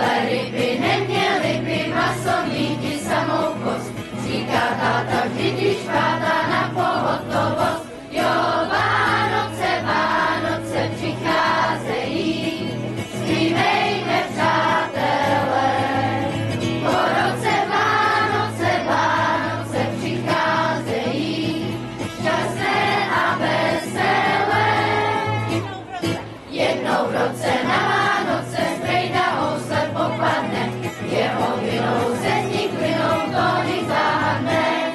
Ale ryby neměly by maso míti samou kost. Říká táta vždy, když pátá na pohotovost. Jo, Vánoce, Vánoce přicházejí, zpívejme přátelé. Po roce Vánoce, Vánoce přicházejí, šťastné a veselé. Jednou v roce na Vánoce strejda housle popadne, jeho vinou ze z nich plynou tóny záhadné.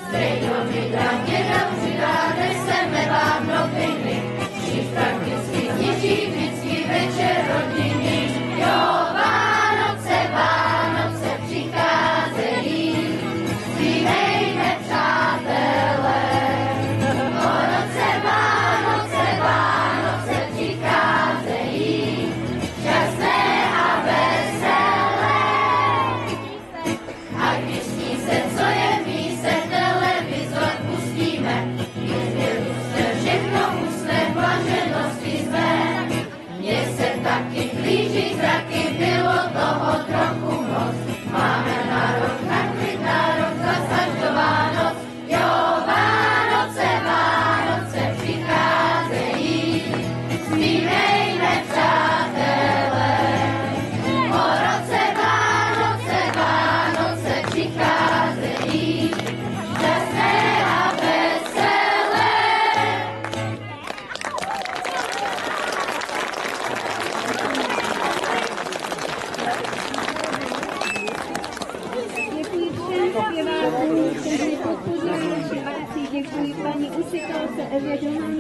Strejdo vydá děda přidá, neseme vám noviny, když prakticky zničí vždycky večer rodiny. Jo, Vánoce, Vánoce přicházejí, zpívejme přátelé. Po roce Vánoce, Vánoce přicházejí, šťastné a veselé. A když sní se, co je v míse, televizor pustíme, jistě se všechno usne, blaženosti své. Mně se taky blíží zraky, bylo toho trochu moc. Máme nárok na klid, nárok zas až do Vánoc. Jo, Vánoce, Vánoce přicházejí, zpívejme přátelé. Po roce Vánoce, Vánoce přicházejí, šťastné a veselé. Děkuji všem zpěvákům, kteří podpořili naši akci. Děkuji paní učitelce Evě Domanové.